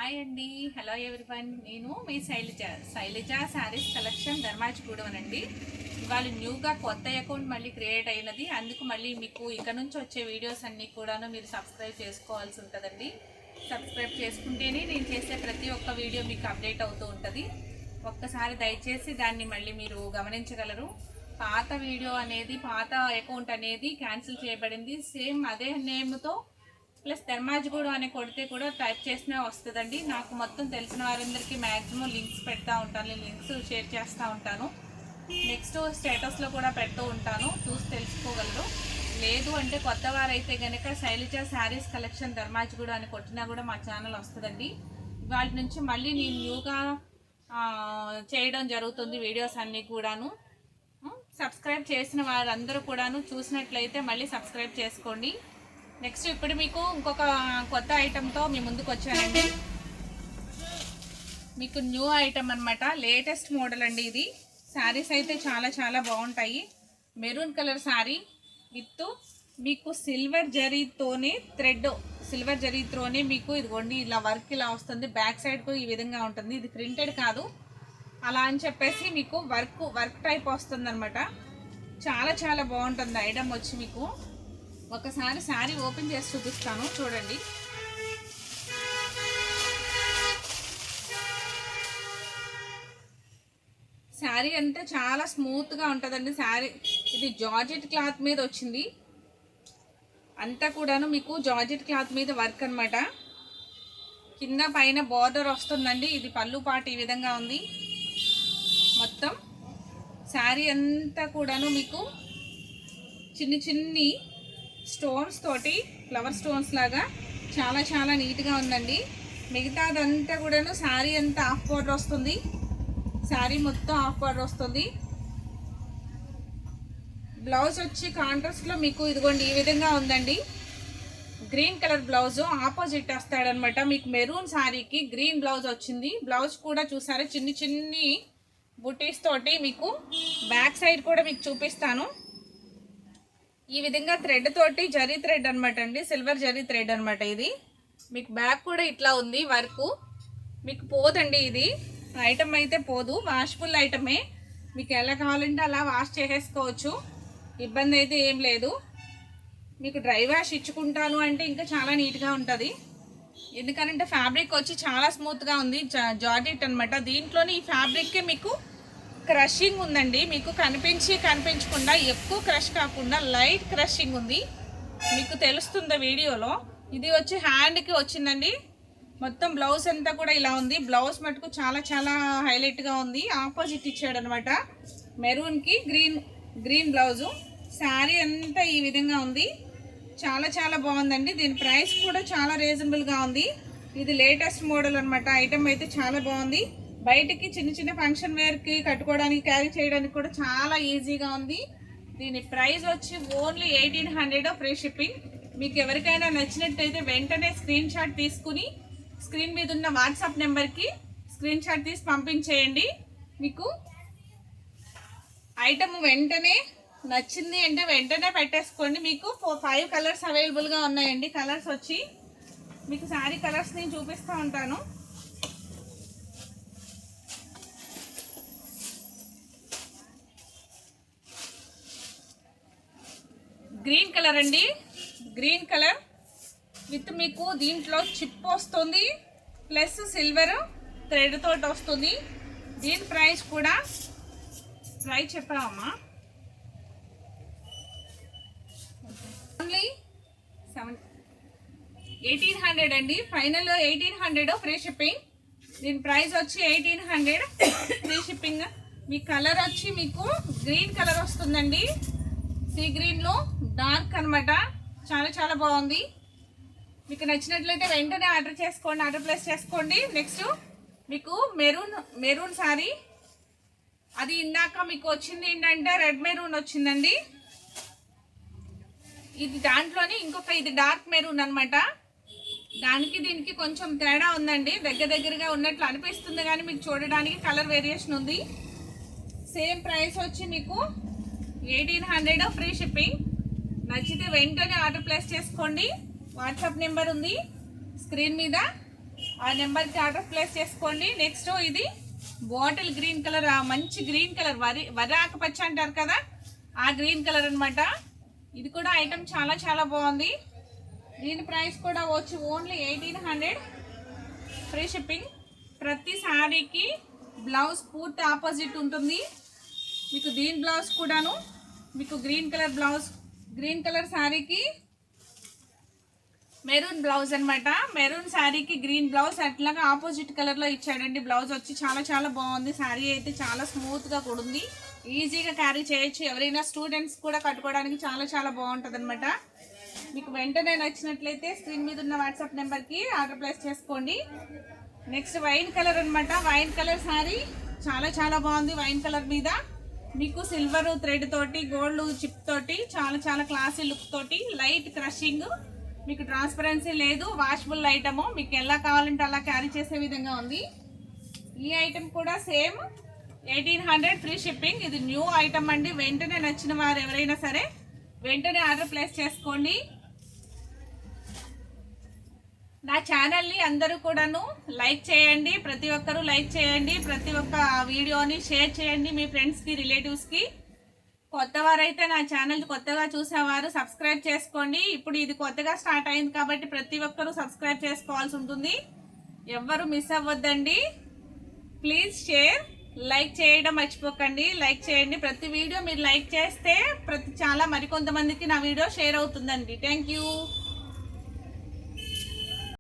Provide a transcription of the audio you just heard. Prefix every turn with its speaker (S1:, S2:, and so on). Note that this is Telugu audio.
S1: హాయ్ అండి, హలో ఎవ్రీవన్. నేను మీ శైలజ శారీస్ కలెక్షన్ ధర్మాజిగూడెం అండి. ఇవాళ న్యూగా కొత్త అకౌంట్ మళ్ళీ క్రియేట్ అయినది. అందుకు మళ్ళీ మీకు ఇక నుంచి వచ్చే వీడియోస్ అన్నీ కూడాను మీరు సబ్స్క్రైబ్ చేసుకోవాల్సి ఉంటుందండి. సబ్స్క్రైబ్ చేసుకుంటేనే నేను చేసే ప్రతి ఒక్క వీడియో మీకు అప్డేట్ అవుతూ ఉంటుంది. ఒక్కసారి దయచేసి దాన్ని మళ్ళీ మీరు గమనించగలరు. పాత వీడియో అనేది, పాత అకౌంట్ అనేది క్యాన్సిల్ చేయబడింది. సేమ్ అదే నేమ్తో ప్లస్ ధర్మాజిగూడెం అని కొడితే కూడా టైప్ చేసినా వస్తుందండి. నాకు మొత్తం తెలిసిన వారందరికీ మ్యాక్సిమం లింక్స్ పెడతా ఉంటాను, లింక్స్ షేర్ చేస్తూ ఉంటాను. నెక్స్ట్ స్టేటస్లో కూడా పెడుతూ ఉంటాను, చూసి తెలుసుకోగలరు. లేదు అంటే కొత్త వారైతే కనుక శైలజ శారీస్ కలెక్షన్ ధర్మాజిగూడెం అని కొట్టినా కూడా మా ఛానల్ వస్తుందండి. వాటి నుంచి మళ్ళీ నేను న్యూగా చేయడం జరుగుతుంది వీడియోస్ అన్నీ కూడాను. సబ్స్క్రైబ్ చేసిన వారందరూ కూడాను చూసినట్లయితే మళ్ళీ సబ్స్క్రైబ్ చేసుకోండి. నెక్స్ట్ ఇప్పుడు మీకు ఇంకొక కొత్త ఐటెంతో మీ ముందుకు వచ్చానండి. మీకు న్యూ ఐటెం అనమాట, లేటెస్ట్ మోడల్ అండి. ఇది శారీస్ అయితే చాలా చాలా బాగుంటాయి. మెరూన్ కలర్ శారీ విత్ మీకు సిల్వర్ జరీతోనే సిల్వర్ జరీతోనే మీకు ఇదిగోండి ఇలా వర్క్ ఇలా వస్తుంది. బ్యాక్ సైడ్కు ఈ విధంగా ఉంటుంది. ఇది ప్రింటెడ్ కాదు, అలా అని చెప్పేసి మీకు వర్క్ టైప్ వస్తుంది అనమాట. చాలా చాలా బాగుంటుంది ఐటెం వచ్చి. మీకు ఒకసారి శారీ ఓపెన్ చేసి చూపిస్తాను, చూడండి. శారీ అంతా చాలా స్మూత్గా ఉంటుందండి. శారీ ఇది జార్జెట్ క్లాత్ మీద వచ్చింది, అంతా కూడాను మీకు జార్జెట్ క్లాత్ మీద వర్క్ అనమాట. కింద పైన బార్డర్ వస్తుందండి. ఇది పళ్ళు పాటు ఈ విధంగా ఉంది. మొత్తం శారీ అంతా కూడాను మీకు చిన్ని స్టోన్స్ తోటి, ఫ్లవర్ స్టోన్స్ లాగా చాలా చాలా నీట్గా ఉందండి. మిగతాదంతా కూడాను శారీ అంతా హాఫ్ బార్డర్ వస్తుంది. శారీ మొత్తం హాఫ్ బార్డర్ వస్తుంది. బ్లౌజ్ వచ్చి కాంట్రాస్ట్లో మీకు ఇదిగోండి ఈ విధంగా ఉందండి. గ్రీన్ కలర్ బ్లౌజ్ ఆపోజిట్ వస్తాడనమాట. మీకు మెరూన్ శారీకి గ్రీన్ బ్లౌజ్ వచ్చింది. బ్లౌజ్ కూడా చూసారా, చిన్ని బుటీస్ తోటి మీకు బ్యాక్ సైడ్ కూడా మీకు చూపిస్తాను. ఈ విధంగా థ్రెడ్ తోటి, జరీ థ్రెడ్ అనమాట అండి, సిల్వర్ జరీ థ్రెడ్ అనమాట. ఇది మీకు బ్యాక్ కూడా ఇట్లా ఉంది వర్క్. మీకు పోదండి, ఇది ఐటమ్ అయితే పోదు, వాష్ఫుల్ ఐటమే. మీకు ఎలా కావాలంటే అలా వాష్ చేసేసుకోవచ్చు, ఇబ్బంది అయితే ఏం లేదు. మీకు డ్రై వాష్ ఇచ్చుకుంటాను అంటే ఇంకా చాలా నీట్గా ఉంటుంది. ఎందుకంటే ఫ్యాబ్రిక్ వచ్చి చాలా స్మూత్గా ఉంది, జార్జెట్ అనమాట. దీంట్లోని ఈ ఫ్యాబ్రిక్కే మీకు క్రషింగ్ ఉందండి. మీకు కనిపించకుండా ఎక్కువ క్రష్ కాకుండా లైట్ క్రషింగ్ ఉంది, మీకు తెలుస్తుంది వీడియోలో. ఇది వచ్చి హ్యాండ్కి వచ్చిందండి. మొత్తం బ్లౌజ్ అంతా కూడా ఇలా ఉంది. బ్లౌజ్ మటుకు చాలా చాలా హైలైట్గా ఉంది. ఆపోజిట్ ఇచ్చాడు అనమాట, మెరూన్కి గ్రీన్ బ్లౌజు. శారీ అంతా ఈ విధంగా ఉంది. చాలా చాలా బాగుందండి. దీని ప్రైస్ కూడా చాలా రీజనబుల్గా ఉంది. ఇది లేటెస్ట్ మోడల్ అనమాట. ఐటమ్ అయితే చాలా బాగుంది. బయటికి చిన్న ఫంక్షన్ వేర్కి కట్టుకోవడానికి, క్యారీ చేయడానికి కూడా చాలా ఈజీగా ఉంది. దీని ప్రైస్ వచ్చి ఓన్లీ 1800 ఫ్రీ షిప్పింగ్. మీకు ఎవరికైనా నచ్చినట్టయితే వెంటనే స్క్రీన్ షాట్ తీసుకుని స్క్రీన్ మీద ఉన్న వాట్సాప్ నెంబర్కి స్క్రీన్ షాట్ తీసి పంపించేయండి. మీకు ఐటమ్ వెంటనే నచ్చింది అంటే వెంటనే పెట్టేసుకోండి. మీకు 5 కలర్స్ అవైలబుల్గా ఉన్నాయండి. కలర్స్ వచ్చి మీకు శారీ కలర్స్ నేను చూపిస్తూ ఉంటాను. గ్రీన్ కలర్ అండి, గ్రీన్ కలర్ విత్ మీకు దీంట్లో చిప్ వస్తుంది, ప్లస్ సిల్వర్ థ్రెడ్ తోటి వస్తుంది. దీని ప్రైస్ కూడా చెప్పామమ్మా, ఓన్లీ 1800 అండి. Final 1800 free shipping. దీని ప్రైస్ వచ్చి 1800 ఫ్రీ షిప్పింగ్. మీ కలర్ వచ్చి మీకు గ్రీన్ కలర్ వస్తుందండి, సీ గ్రీన్లో డార్క్ అనమాట. చాలా చాలా బాగుంది. మీకు నచ్చినట్లయితే వెంటనే ఆర్డర్ చేసుకోండి, ఆర్డర్ ప్లేస్ చేసుకోండి. నెక్స్ట్ మీకు మెరూన్ శారీ, అది ఇందాక మీకు వచ్చింది ఏంటంటే రెడ్ మెరూన్ వచ్చిందండి. ఇది దాంట్లోనే ఇంకొక, ఇది డార్క్ మెరూన్ అనమాట. దానికి దీనికి కొంచెం తేడా ఉందండి, దగ్గరగా ఉన్నట్లు అనిపిస్తుంది కానీ మీకు చూడడానికి కలర్ వేరియేషన్ ఉంది. సేమ్ ప్రైస్ వచ్చి మీకు 1800 ఫ్రీ షిప్పింగ్. నచ్చితే వెంటనే ఆర్డర్ ప్లేస్ చేసుకోండి. వాట్సాప్ నెంబర్ ఉంది స్క్రీన్ మీద, ఆ నెంబర్కి ఆర్డర్ ప్లేస్ చేసుకోండి. నెక్స్ట్ ఇది బాటిల్ గ్రీన్ కలర్, మంచి గ్రీన్ కలర్, వరి ఆకుపచ్చ అంటారు కదా, ఆ గ్రీన్ కలర్ అనమాట. ఇది కూడా ఐటమ్ చాలా చాలా బాగుంది. దీని ప్రైస్ కూడా వచ్చి ఓన్లీ 1800 ఫ్రీ షిప్పింగ్. ప్రతి శారీకి బ్లౌజ్ పూర్తి ఆపోజిట్ ఉంటుంది. మీకు దీని బ్లౌజ్ కూడాను మీకు green colour blouse, green colour శారీకి మెరూన్ బ్లౌజ్ అనమాట. మెరూన్ శారీకి గ్రీన్ బ్లౌజ్ అట్లాగా ఆపోజిట్ కలర్లో ఇచ్చాడండి. బ్లౌజ్ వచ్చి చాలా చాలా బాగుంది. శారీ అయితే చాలా స్మూత్గా కూడా ఉంది, ఈజీగా క్యారీ చేయొచ్చు. ఎవరైనా స్టూడెంట్స్ కూడా కట్టుకోవడానికి చాలా చాలా బాగుంటుంది అనమాట. మీకు వెంటనే నచ్చినట్లయితే స్క్రీన్ మీద ఉన్న వాట్సాప్ నెంబర్కి ఆర్డర్ ప్లేస్ చేసుకోండి. నెక్స్ట్ వైన్ కలర్ అనమాట. వైన్ కలర్ శారీ చాలా చాలా బాగుంది. వైన్ కలర్ మీద మీకు సిల్వర్ థ్రెడ్ తోటి, గోల్డ్ చిప్ తోటి చాలా చాలా క్లాసీ లుక్ తోటి, లైట్ క్రషింగ్, మీకు ట్రాన్స్పరెన్సీ లేదు, వాషబుల్ ఐటము. మీకు ఎలా కావాలంటే అలా క్యారీ చేసే విధంగా ఉంది. ఈ ఐటమ్ కూడా సేమ్ 1800 ఫ్రీ షిప్పింగ్. ఇది న్యూ ఐటమ్ అండి. వెంటనే నచ్చిన వారు ఎవరైనా సరే వెంటనే ఆర్డర్ ప్లేస్ చేసుకోండి. నా ఛానల్ని అందరూ కూడాను లైక్ చేయండి, ప్రతి ఒక్కరూ లైక్ చేయండి, ప్రతి ఒక్క వీడియోని షేర్ చేయండి మీ ఫ్రెండ్స్కి, రిలేటివ్స్కి. కొత్త వారైతే నా ఛానల్ కొత్తగా చూసేవారు సబ్స్క్రైబ్ చేసుకోండి. ఇప్పుడు ఇది కొత్తగా స్టార్ట్ అయింది కాబట్టి ప్రతి ఒక్కరూ సబ్స్క్రైబ్ చేసుకోవాల్సి ఉంటుంది. ఎవ్వరూ మిస్ అవ్వద్దండి. ప్లీజ్ షేర్, లైక్ చేయడం మర్చిపోకండి. లైక్ చేయండి. ప్రతి వీడియో మీరు లైక్ చేస్తే చాలా మరికొంతమందికి నా వీడియో షేర్ అవుతుందండి. Thank you.